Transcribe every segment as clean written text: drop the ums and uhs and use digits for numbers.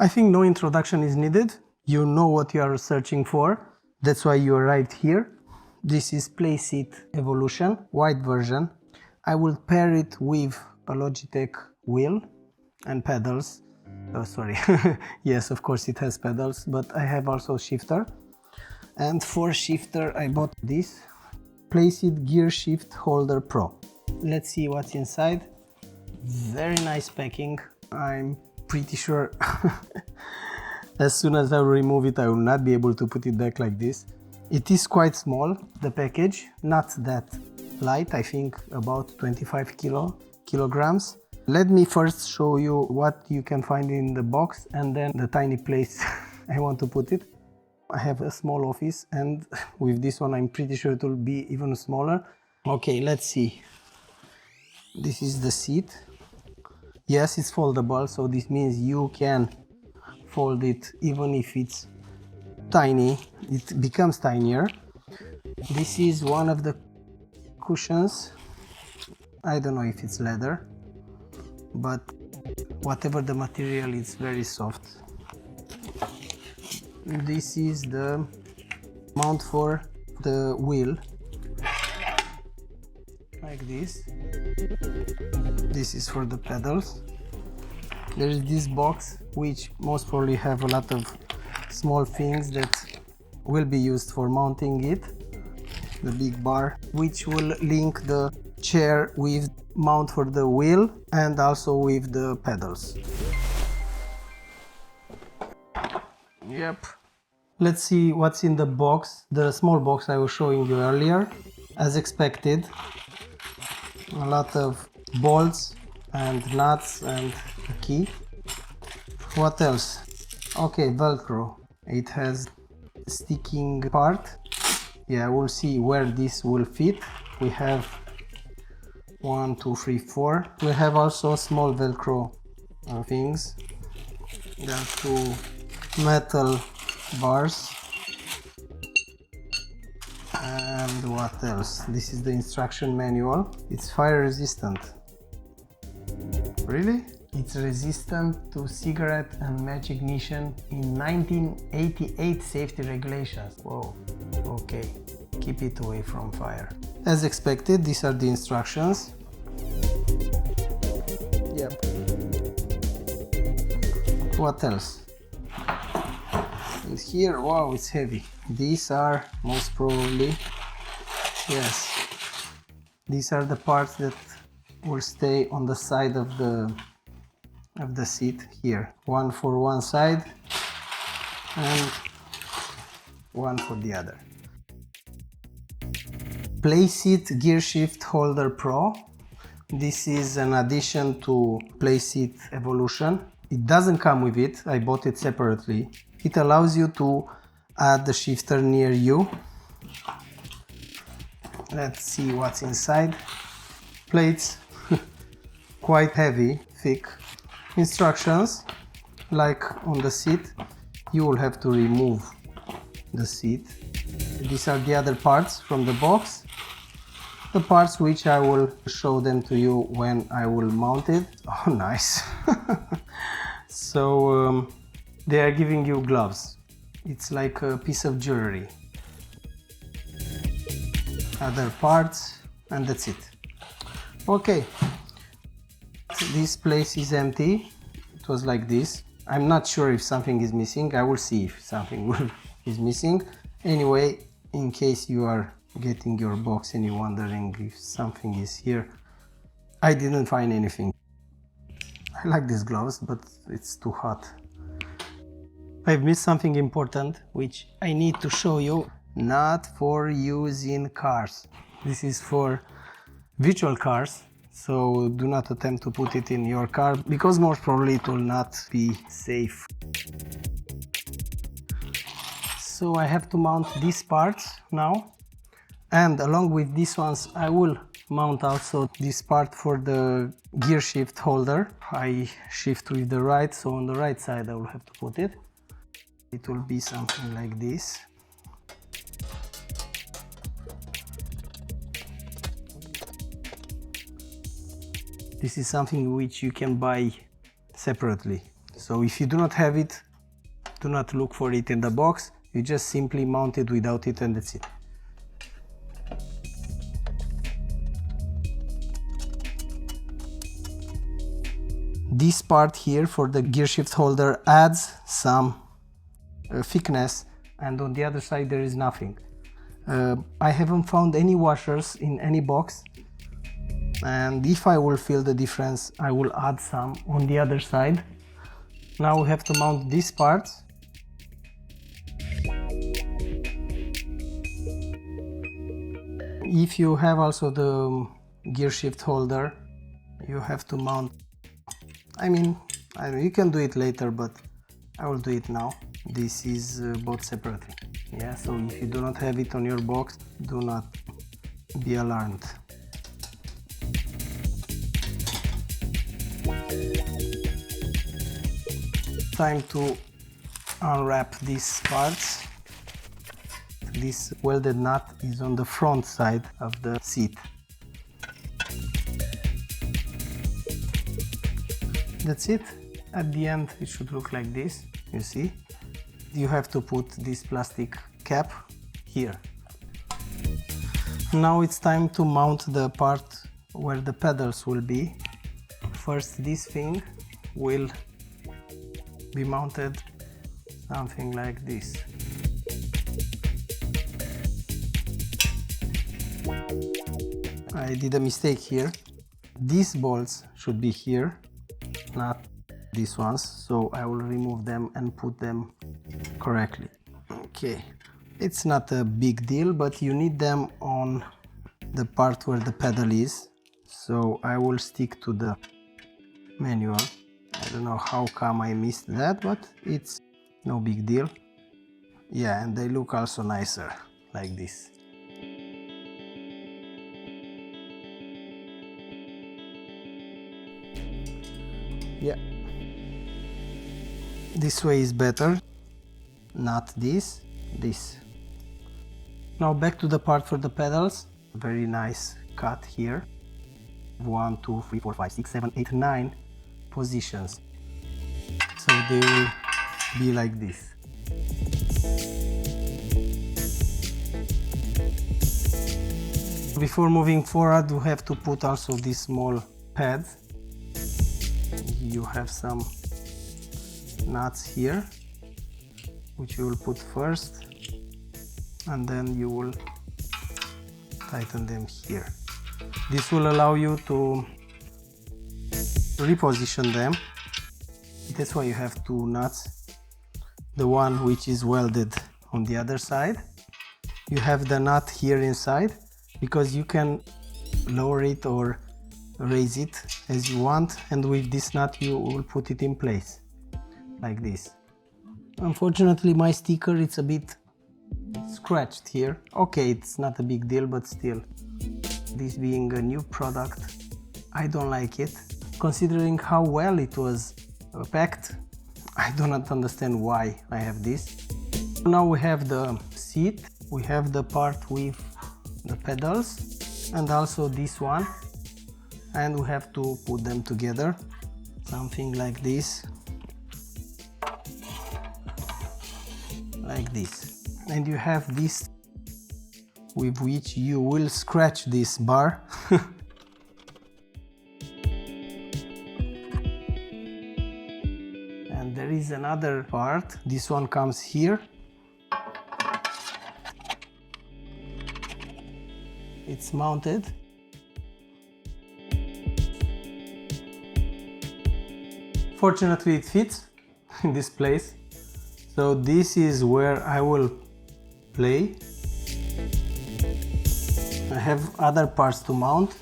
I think no introduction is needed. You know what you are searching for. That's why you arrived here. This is Playseat Evolution White version. I will pair it with a Logitech wheel and pedals. Oh, sorry. Yes, of course it has pedals, but I have also shifter. And for shifter I bought this Playseat Gearshift Holder Pro. Let's see what's inside. Very nice packing. I'm pretty sure as soon as I remove it I will not be able to put it back like this. It is quite small, the package, not that light, I think about 25 kilograms. Let me first show you what you can find in the box and then the tiny place I want to put it. I have a small office and with this one I'm pretty sure it will be even smaller. Okay, let's see. This is the seat. Yes, it's foldable, so this means you can fold it even if it's tiny, it becomes tinier. This is one of the cushions. I don't know if it's leather, but whatever the material, it's very soft. This is the mount for the wheel, like this. This is for the pedals. There is this box which most probably have a lot of small things that will be used for mounting it. The big bar which will link the chair with mount for the wheel and also with the pedals. Yep. Let's see what's in the box, the small box I was showing you earlier. As expected, a lot of bolts and nuts and a key. What else? Okay, Velcro. It has sticking part. Yeah, we'll see where this will fit. We have 1, 2, 3, 4. We have also small Velcro things. There are 2 metal bars. And what else? This is the instruction manual. It's fire resistant. Really? It's resistant to cigarette and match ignition in 1988 safety regulations. Whoa, okay, keep it away from fire. As expected, these are the instructions. Yep. What else? And here, wow, it's heavy. These are most probably, yes, these are the parts that will stay on the side of the seat here. One for one side and one for the other. Playseat Gearshift Holder Pro. This is an addition to Playseat Evolution. It doesn't come with it, I bought it separately. It allows you to add the shifter near you. Let's see what's inside. Plates, quite heavy, thick. Instructions, like on the seat, you will have to remove the seat. These are the other parts from the box. The parts which I will show them to you when I will mount it. Oh, nice. So they are giving you gloves. It's like a piece of jewelry. Other parts, and that's it. Okay. This place is empty. It was like this. I'm not sure if something is missing. I will see if something is missing. Anyway, in case you are getting your box and you're wondering if something is here, I didn't find anything. I like these gloves, but it's too hot. I've missed something important which I need to show you. Not for use in cars. This is for virtual cars. So do not attempt to put it in your car because most probably it will not be safe. So I have to mount these parts now, and along with these ones I will mount also this part for the gear shift holder. I shift with the right, so on the right side I will have to put it. It will be something like this. This is something which you can buy separately. So if you do not have it, do not look for it in the box. You just simply mount it without it and that's it. This part here for the Gearshift holder adds some thickness, and on the other side there is nothing. I haven't found any washers in any box, and if I will feel the difference I will add some on the other side. Now we have to mount this part. If you have also the Gearshift holder, you have to mount. I mean, you can do it later, but I will do it now. This is bought separately. Yeah, so if you do not have it on your box, do not be alarmed. Time to unwrap these parts. This welded nut is on the front side of the seat. That's it. At the end it should look like this, you see. You have to put this plastic cap here. Now it's time to mount the part where the pedals will be. First, this thing will be mounted something like this. I did a mistake here. These bolts should be here, not these ones, so I will remove them and put them correctly. Okay, it's not a big deal, but you need them on the part where the pedal is, so I will stick to the manual. I don't know how come I missed that, but it's no big deal. Yeah, and they look also nicer like this. Yeah, this way is better, not this. Now back to the part for the pedals. Very nice cut here. 1, 2, 3, 4, 5, 6, 7, 8, 9 positions. So they will be like this. Before moving forward, we have to put also these small pads. You have some nuts here, which you will put first, and then you will tighten them here. This will allow you to reposition them. That's why you have two nuts. The one which is welded on the other side. You have the nut here inside, because you can lower it or raise it as you want, and with this nut you will put it in place like this. Unfortunately my sticker, it's a bit scratched here. Okay, it's not a big deal, but still, this being a new product, I don't like it. Considering how well it was packed, I do not understand why I have this. Now we have the seat, we have the part with the pedals, and also this one, and we have to put them together, something like this, and you have this with which you will scratch this bar. And there is another part, this one comes here. It's mounted. Fortunately it fits in this place. So this is where I will play. I have other parts to mount.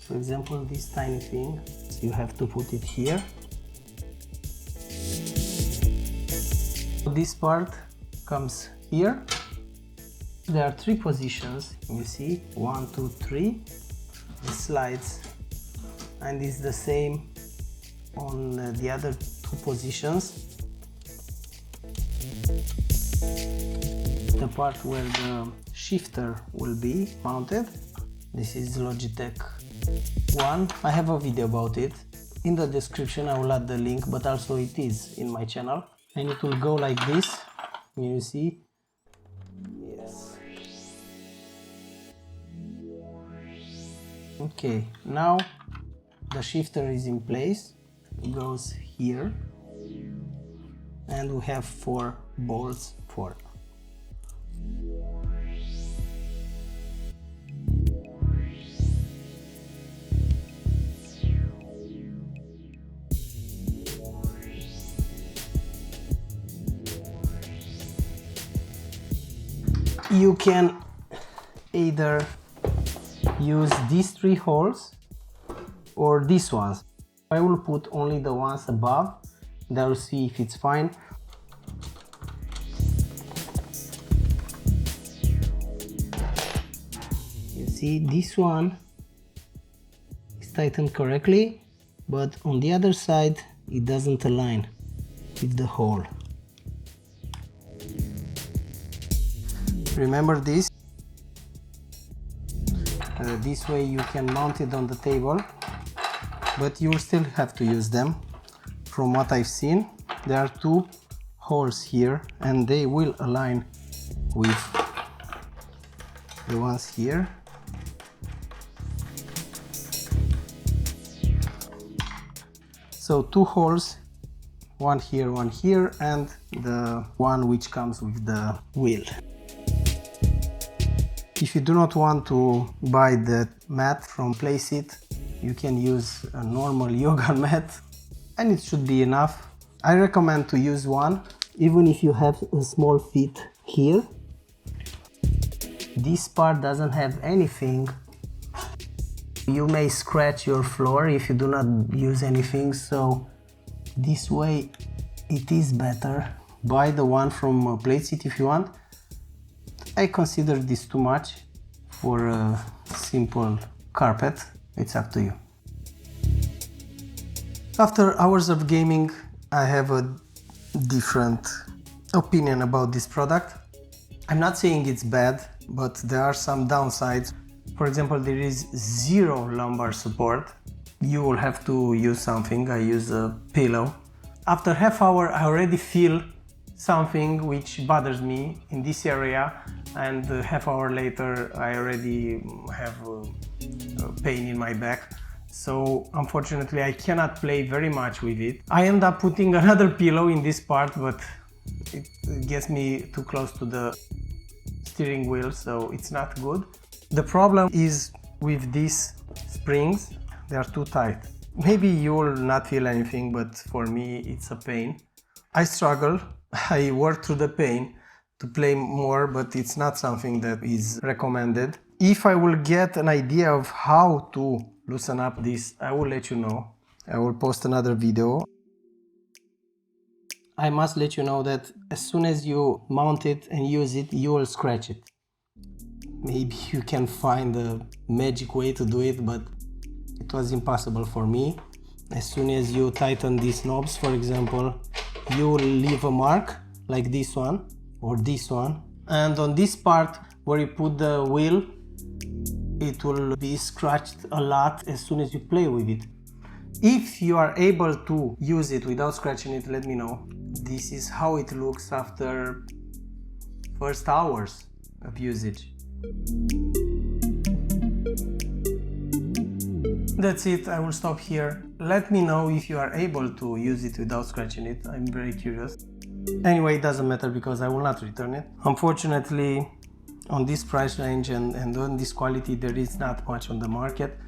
For example, this tiny thing, you have to put it here. This part comes here. There are 3 positions, you see, 1, 2, 3. It slides, and it's the same on the other 2 positions. The part where the shifter will be mounted, this is Logitech one. I have a video about it. In the description I will add the link, but also it is in my channel, and it will go like this. You see? Yes. Okay, now the shifter is in place. It goes here, and we have 4 bolts for it. You can either use these 3 holes or these ones. I will put only the ones above, then I'll see if it's fine. You see, this one is tightened correctly, but on the other side it doesn't align with the hole. Remember this. This way you can mount it on the table, but you will still have to use them. From what I've seen, there are 2 holes here, and they will align with the ones here. So 2 holes, one here, and the one which comes with the wheel. If you do not want to buy the mat from Playseat, you can use a normal yoga mat, and it should be enough. I recommend to use one, even if you have a small feet here. This part doesn't have anything. You may scratch your floor if you do not use anything, so this way it is better. Buy the one from Playseat if you want. I consider this too much for a simple carpet. It's up to you. After hours of gaming, I have a different opinion about this product. I'm not saying it's bad, but there are some downsides. For example, there is 0 lumbar support. You will have to use something. I use a pillow. After half hour, I already feel something which bothers me in this area, and half hour later I already have pain in my back. So unfortunately I cannot play very much with it. I end up putting another pillow in this part, but it gets me too close to the steering wheel, so it's not good. The problem is with these springs, they are too tight. Maybe you will not feel anything, but for me it's a pain. I struggle. I work through the pain to play more, but it's not something that is recommended. If I will get an idea of how to loosen up this, I will let you know. I will post another video. I must let you know that as soon as you mount it and use it, you will scratch it. Maybe you can find a magic way to do it, but it was impossible for me. As soon as you tighten these knobs, for example, you will leave a mark like this one or this one, and on this part where you put the wheel, it will be scratched a lot as soon as you play with it. If you are able to use it without scratching it, let me know. This is how it looks after first hours of usage. That's it, I will stop here. Let me know if you are able to use it without scratching it. I'm very curious. Anyway, it doesn't matter because I will not return it. Unfortunately, on this price range and on this quality, there is not much on the market.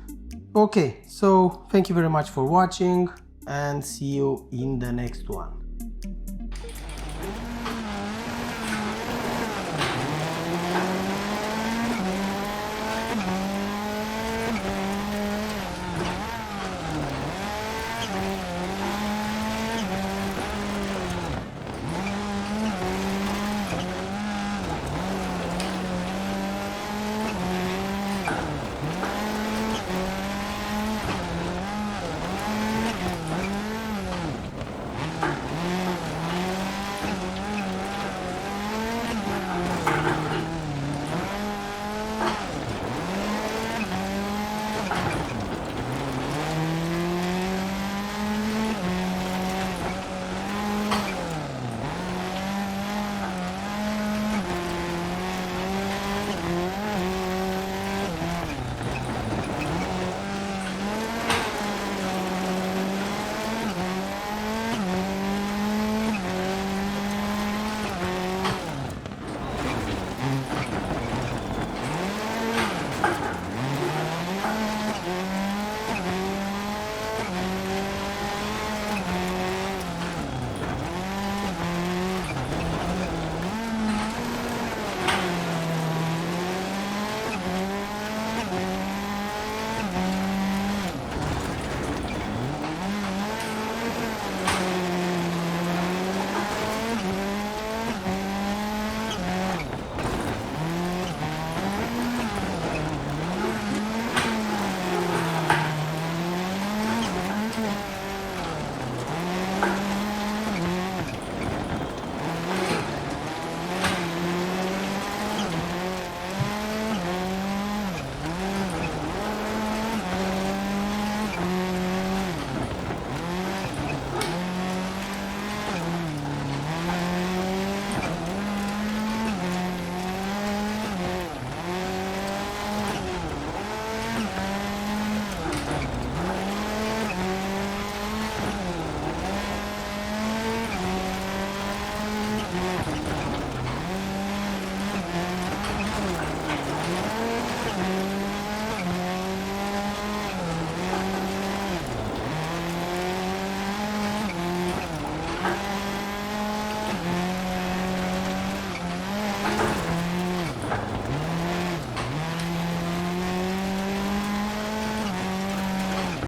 Okay, so thank you very much for watching and see you in the next one.